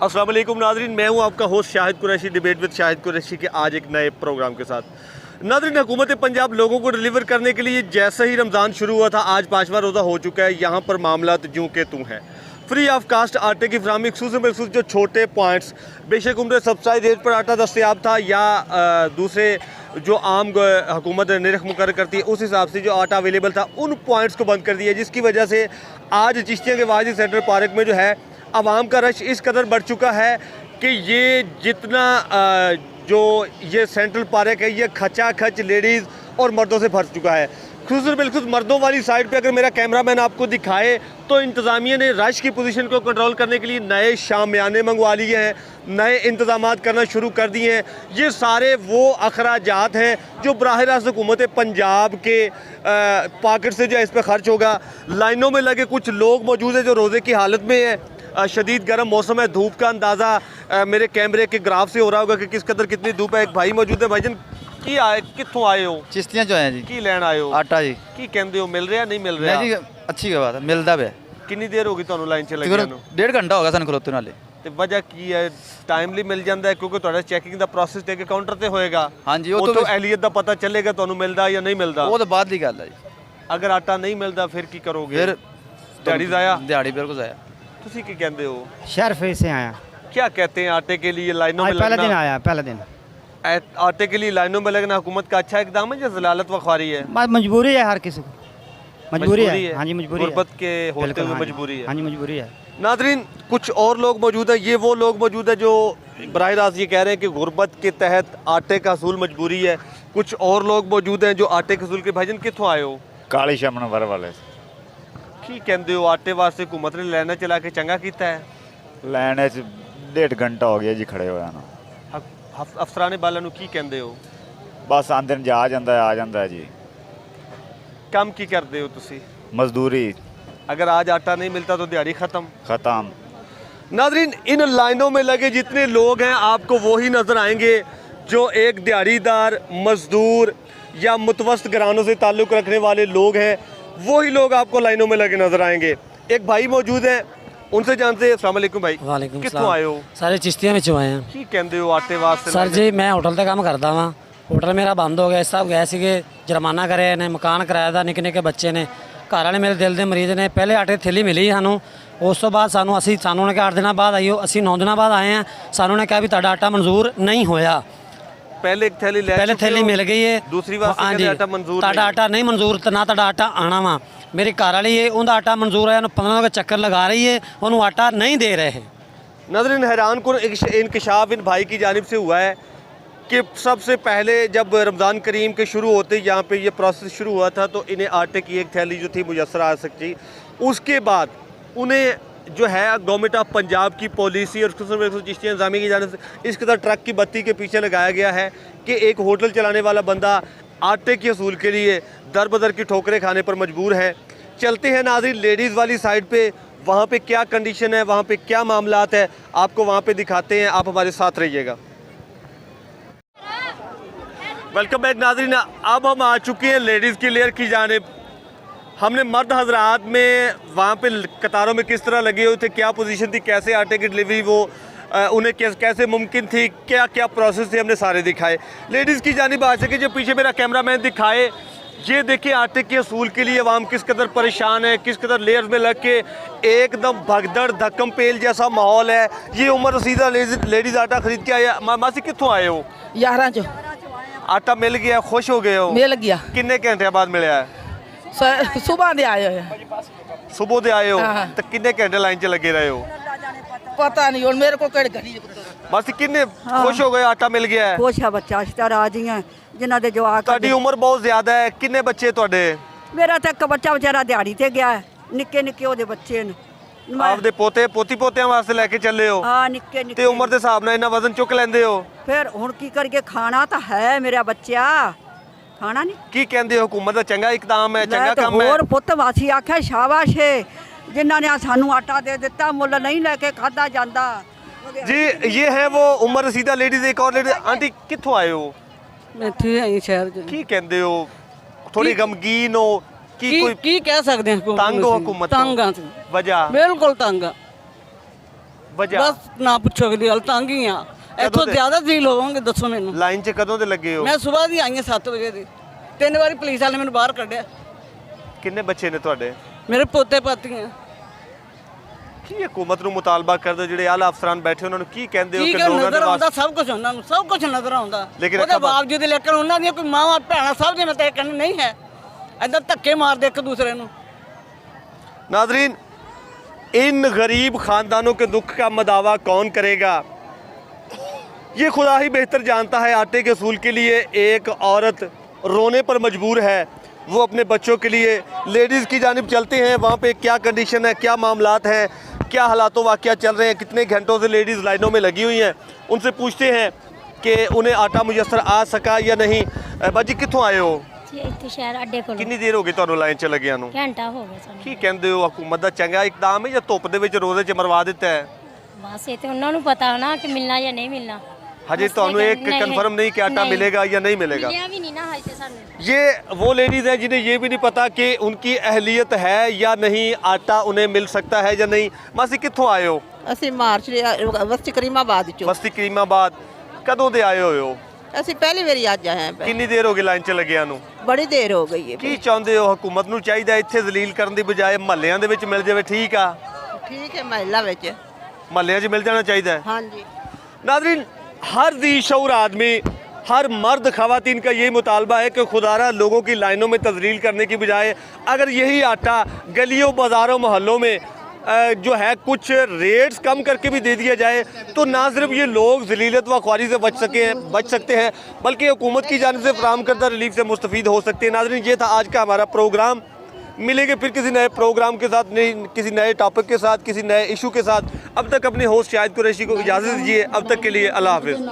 अस्सलाम वालेकुम नाज़रीन, मैं हूं आपका host Shahid Qureshi, debate with Shahid Qureshi के आज एक नए प्रोग्राम के साथ। नाज़रीन, हुकूमत पंजाब लोगों को डिलीवर करने के लिए जैसे ही रमज़ान शुरू हुआ था, आज 5वां रोज़ा हो चुका है। यहाँ पर मामला जूँ के तू हैं। फ्री ऑफ कास्ट आटे की फराहमी, खसूस जो छोटे पॉइंट्स, बेशक उनके सब्सिडाइज रेट पर आटा दस्तयाब था या दूसरे जो आम हुकूमत निरख मुकर करती है उस हिसाब से जो आटा अवेलेबल था, उन पॉइंट्स को बंद कर दिया, जिसकी वजह से आज चिश्तिया के वाजिद सेंट्रल पार्क में जो है आवाम का रश इस कदर बढ़ चुका है कि ये जितना जो ये सेंट्रल पार्क है ये खचा खच लेडीज़ और मर्दों से भर चुका है। खुसूसन बिल्कुल मर्दों वाली साइड पे अगर मेरा कैमरामैन आपको दिखाए तो इंतज़ामिया ने रश की पोजीशन को कंट्रोल करने के लिए नए शामियाने मंगवा लिए हैं, नए इंतजाम करना शुरू कर दिए हैं। ये सारे वो अखराजात हैं जो बराह रास्त हुकूमत पंजाब के पॉकेट से जो है इस पर खर्च होगा। लाइनों में लगे कुछ लोग मौजूद हैं जो रोज़े की हालत में है। शदीद गर्म मौसम है, धूप का अंदाज़ा मेरे कैमरे के ग्राफ से हो रहा होगा कि किस कदर कितनी धूप है। एक भाई मौजूद है। भाईजन की आए कित्थों आए हो? चिश्तियां जो हैं जी। की लैन आए हो? आटा जी। की कहते हो मिल रहा नहीं मिल रहा? जी अच्छी बात है, मिलता है। कितनी देर होगी ਤੁਹਾਨੂੰ ਲਾਈਨ 'ਚ ਲੱਗਿਆ ਨੂੰ? 1.5 ਘੰਟਾ ਹੋ ਗਿਆ ਸਾਨੂੰ ਖਲੋਤੇ ਨਾਲੇ। ਤੇ ਵਜ੍ਹਾ ਕੀ ਹੈ? ਟਾਈਮਲੀ ਮਿਲ ਜਾਂਦਾ ਹੈ ਕਿਉਂਕਿ ਤੁਹਾਡਾ ਚੈਕਿੰਗ ਦਾ ਪ੍ਰੋਸੈਸ ਤੇ ਕਾਊਂਟਰ ਤੇ ਹੋਏਗਾ। ਹਾਂਜੀ, ਉਹ ਤੋਂ ਐਲੀਅਤ ਦਾ ਪਤਾ ਚੱਲੇਗਾ ਤੁਹਾਨੂੰ ਮਿਲਦਾ ਜਾਂ ਨਹੀਂ ਮਿਲਦਾ। ਉਹ ਤਾਂ ਬਾਅਦ ਦੀ ਗੱਲ ਹੈ ਜੀ। ਅਗਰ ਆਟਾ ਨਹੀਂ ਮਿਲਦਾ ਫਿਰ ਕੀ ਕਰੋਗੇ? ਫਿਰ ਦਿਹਾੜੀ ਜ਼ਾਇਆ? ਦਿਹਾੜੀ ਬਿਲਕੁਲ ਜ਼ਾਇਆ। ਤੁਸੀਂ ਕੀ ਕਹਿੰਦੇ ਹੋ? शरफे से आया। क्या कहते हैं आटे के लिए लाइनों में पहला दिन लगना? आया, पहला दिन। आटे के लिए लाइनों में लगना हुकूमत का अच्छा इकदाम है या जलालत व ख्वारी है? बस मजबूरी है हर किसी को, मजबूरी है। हाँ जी मजबूरी है, गुर्बत के होते बिल्कुल, हुए हाँ जी। मजबूरी है। हाँ जी मजबूरी है। नादरीन, कुछ और लोग मौजूद हैं। ये वो लोग मौजूद हैं जो बराह रास्त ये कह रहे हैं कि गुर्बत के तहत आटे का हसूल मजबूरी है। कुछ और लोग मौजूद हैं जो आटे के हसूल के। भाईजन कित्थों आए हो? काली शमनवर वाले की कहते हो आटे वास्ते हुकूमत ने लाइना चला के चंगा किया है? लाइन 1.5 घंटा हो गया जी खड़े होया ना। अफसराने बाला नू की कहते हो? बस आंदे जा जांदा है, आ जांदा है जी। काम की करते हो तुसी? मजदूरी। अगर आज आटा नहीं मिलता तो दिहाड़ी ख़त्म। ख़त्म। नाजरीन, इन लाइनों में लगे जितने लोग हैं आपको वही नज़र आएंगे जो एक दिहाड़ीदार, मजदूर या मुतवस्त घरानों से ताल्लुक़ रखने वाले लोग हैं। वही लोग आपको लाइनों में लगे नज़र आएंगे। एक भाई मौजूद है, उनसे जानते हैं। अस्सलाम वालेकुम भाई। वालेकुम कित्थों आए हो? सारे चिश्तियां में आए हैं। की कहते हो आटे वास्ते? सर जी मैं होटल का काम करता वा, होटल मेरा बंद हो गया। सब गए सीगे जुर्माना करे ने, मकान किराया था, निक्के निक्के बच्चे ने, घर वाले मेरे दिल के मरीज ने। पहले आटे थैली मिली सानू, उस तो बाद सानू ने कहा 8 दिन बाद आइयो, असी 9 दिन बाद आए हैं। सानू ने कहा भी तुहाडा आटा मंजूर नहीं होया। पहले एक थैली ले पहले थैली मिल गई है, दूसरी बार हाँ जी आटा मंजूर तुहाडा आटा नहीं मंजूर, तो ना तुहाडा आटा आना वा। मेरी घर वाली है, उनका आटा मंजूर है, 15 दिन का चक्कर लगा रही है, उन्होंने आटा नहीं दे रहे हैं। नाज़रीन, हैरान कुन इंकशाफ इन भाई की जानिब से हुआ है कि सबसे पहले जब रमज़ान करीम के शुरू होते यहाँ पे ये प्रोसेस शुरू हुआ था तो इन्हें आटे की एक थैली जो थी मुयसर आ सकती। उसके बाद उन्हें जो है गवर्नमेंट ऑफ पंजाब की पॉलिसी और चिश्तिया इंतजामिया की जानिब से इस कदर ट्रक की बत्ती के पीछे लगाया गया है कि एक होटल चलाने वाला बंदा आटे के असूल के लिए दर बदर की ठोकरें खाने पर मजबूर है। चलते हैं नाज़रीन लेडीज़ वाली साइड पे, वहाँ पे क्या कंडीशन है, वहाँ पे क्या मामलात है, आपको वहाँ पे दिखाते हैं। आप हमारे साथ रहिएगा। वेलकम बैक नाज़रीन, अब हम आ चुके हैं लेडीज़ की लेयर की जानिब। हमने मर्द हजरात में वहाँ पे कतारों में किस तरह लगे हुए थे, क्या पोजीशन थी, कैसे आटे की डिलीवरी वो उन्हें कैसे मुमकिन थी, क्या क्या प्रोसेस थे, हमने सारे दिखाए। लेडीज़ की जानिब आ सके, जो पीछे मेरा कैमरामैन दिखाए, ये देखिए आटे के असूल के लिए अवाम किस कदर परेशान है, किस कदर लेयर्स में लग के एकदम भगदड़ धक्कम पेल जैसा माहौल है। ये उम्र रसीदा लेडीज़ आटा खरीद के आया। मासी कित्थों आए हो? 11 चो आटा मिल गया, खुश हो गए हो? मिल गया। किन्ने घंटे बाद मिले है? सुबह दे आए हो? सुबह दे आए हो? हाँ। तो किन्ने घंटे लाइन च लगे रहे हो? पता नहीं, और मेरे को कड़ी घड़ी बस किन्ने खुश हो गए आटा मिल गया है? खुश है बच्चा, अस राजी हैं जिन्हों के जवाक। ਤੁਹਾਡੀ उम्र बहुत ज्यादा है, किन्ने बच्चे ਤੁਹਾਡੇ? मेरा तो एक बच्चा बेचारा दिहाड़ी ते गया है, निक्के निक्के ओदे बच्चे ने। ਆਪਦੇ ਪੋਤੇ ਪੋਤੀ ਪੋਤਿਆਂ ਵਾਸਤੇ ਲੈ ਕੇ ਚੱਲੇ ਹੋ? हाँ निक्के ਤੇ निक्के। ਉਮਰ ਦੇ ਹਿਸਾਬ ਨਾਲ ਇਹਨਾਂ ਵਜ਼ਨ ਚੁੱਕ ਲੈਂਦੇ ਹੋ? फिर हुण की करके खाना तो है मेरा बच्चा, खाना नहीं। ਕੀ ਕਹਿੰਦੇ ਹੋ, हुकूमत ਦਾ ਚੰਗਾ ਇਕਦਾਮ ਹੈ, ਚੰਗਾ तो ਕੰਮ है? होर पुत्त वासी आख्या शाबाश है जिन्होंने सानू आटा दे दिता, मुल नहीं लैके खादा जांदा। जी ये है वो उम्र रसीदा लेडीज। एक और लेडीज, आंटी कित्थों आए हो? मैं ठीक है शहर की कहते हो, थोड़ी गमगीन हो कि कोई की कह सकते हैं? तंग हो हुकूमत? तंग वजह बिल्कुल तंग। वजह बस ना पूछो अगली गल तंग ही हाँ इतों दे? ज्यादा जलील होवांगे दसो मैनू ਲਾਈਨ 'ਚ ਕਦੋਂ ਦੇ ਲੱਗੇ ਹੋ मैं सुबह दी आई 7 बजे दी 3 बारी पुलिस वाले मैंने बाहर कढ़िया ਕਿੰਨੇ ਬੱਚੇ ਨੇ ਤੁਹਾਡੇ मेरे पोते पातियां ਕੀ ਹਕੂਮਤ ਨੂੰ ਮੁਤਾਲਬਾ ਕਰਦੇ ਹੋ ਜਿਹੜੇ ਆਲਾ ਅਫਸਰਾਨ ਬੈਠੇ ਉਹਨਾਂ ਨੂੰ ਕੀ ਕਹਿੰਦੇ ਹੋ ਠੀਕ ਕਿ ਹੈ ਲੋਕਾਂ ਦੇ ਨਜ਼ਰ ਆਉਂਦਾ ਵਾਸਤੇ ਸਭ ਕੁਝ ਉਹਨਾਂ ਨੂੰ ਸਭ ਕੁਝ ਨਜ਼ਰ ਆਉਂਦਾ ਲੇਕਿਨ ਉਹਦੇ ਇੱਕ ਬਾਤ- ਬਾਵਜੂਦ ਲੇਕਿਨ ਉਹਨਾਂ ਦੀਆਂ ਕੋਈ ਮਾਵਾਂ ਭੈਣਾਂ ਸਭ ਦੇ ਮਤੇ ਕਹਿੰਦੇ ਨਹੀਂ ਹੈ ਏਦਾਂ ਧੱਕੇ ਮਾਰਦੇ ਇੱਕ ਦੂਸਰੇ ਨੂੰ नाजरीन इन गरीब खानदानों के दुख का मदावा कौन करेगा ये खुदा ही बेहतर जानता है। आटे के सूल के लिए एक औरत रोने पर मजबूर है, वो अपने बच्चों के लिए लेडीज़ की जानिब चलते हैं, वहाँ पे क्या कंडीशन है, क्या मामलात हैं, क्या हालातों वाक़या चल रहे हैं, कितने घंटों से लेडीज़ लाइनों में लगी हुई हैं, उनसे पूछते हैं कि उन्हें आटा मुयस्सर आ सका या नहीं। बाजी कितों आए हो? ਜੀ ਇੱਥੇ ਸ਼ਹਿਰ ਅੱਡੇ ਕੋਲ कितनी देर हो गई ਤੁਹਾਨੂੰ ਲਾਈਨ 'ਚ ਲੱਗਿਆਂ ਨੂੰ? ਘੰਟਾ ਹੋ ਗਿਆ ਸਾਨੂੰ ਕੀ ਕਹਿੰਦੇ ਹੋ, ਹਕੂਮਤ ਦਾ ਚੰਗਾ ਇਕਦਾਮ ਹੈ ਜਾਂ ਧੁੱਪ ਦੇ ਵਿੱਚ ਰੋਜ਼ੇ 'ਚ ਮਰਵਾ ਦਿੱਤਾ ਹੈ? ਬਸ ਇਹ ਤੇ ਉਹਨਾਂ ਨੂੰ ਪਤਾ ਨਾ ਕਿ ਮਿਲਣਾ ਜਾਂ ਨਹੀਂ ਮਿਲਣਾ हजे ਤੁਹਾਨੂੰ एक कंफर्म नहीं कि आटा मिलेगा या नहीं मिलेगा। ਮਿਲਿਆ ਵੀ ਨਹੀਂ ਨਾ ਹਜੇ ਤੇ ਸਾਨੂੰ ये वो लेडीज़ हैं जिन्हें ये भी नहीं पता कि उनकी अहलियत है या नहीं, आटा उन्हें मिल सकता है या नहीं। मासी कित्थों आए हो? ਅਸੀਂ ਮਾਰਚ ਬਸਤੀ ਕਰੀਮਾਬਾਦ ਚੋਂ बस्ती करीमाबाद। कदों दे आए हो? ਅਸੀਂ ਪਹਿਲੀ ਵਾਰੀ ਅੱਜ ਆਏ ਹਾਂ किन्नी देर हो गई लाइन 'ਚ ਲੱਗਿਆਂ ਨੂੰ? ਬੜੀ ਦੇਰ ਹੋ ਗਈ ਹੈ ਕੀ ਚਾਹੁੰਦੇ ਹੋ? ਹਕੂਮਤ ਨੂੰ ਚਾਹੀਦਾ ਇੱਥੇ ਜ਼ਲੀਲ ਕਰਨ ਦੀ ਬਜਾਏ ਮਹੱਲਿਆਂ ਦੇ ਵਿੱਚ ਮਿਲ ਜਾਵੇ, ਠੀਕ ਆ? ਠੀਕ ਹੈ ਮਹਿਲਾ ਵਿੱਚ ਮਹੱਲਿਆਂ 'ਚ ਮਿਲ ਜਾਣਾ ਚਾਹੀਦਾ है। ਹਾਂਜੀ नाजरीन हर दी शऊर आदमी, हर मर्द ख़वातीन का यही मुतालबा है कि खुदारा लोगों की लाइनों में तज़लील करने की बजाय अगर यही आटा गलियों बाज़ारों मोहल्लों में जो है कुछ रेट्स कम करके भी दे दिया जाए तो ना सिर्फ ये लोग ज़लीलत व ख्वारी से बच सकते हैं बल्कि हुकूमत की जानिब से फराहम करदा रिलीफ से मुस्तफ़ीद हो सकते हैं। नाज़रीन ये था आज का हमारा प्रोग्राम। मिलेंगे फिर किसी नए प्रोग्राम के साथ, किसी नए टॉपिक के साथ, किसी नए इशू के साथ। अब तक अपने होस्ट शाहिद कुरैशी को इजाज़त दीजिए। अब तक के लिए अल्लाह हाफ़िज़।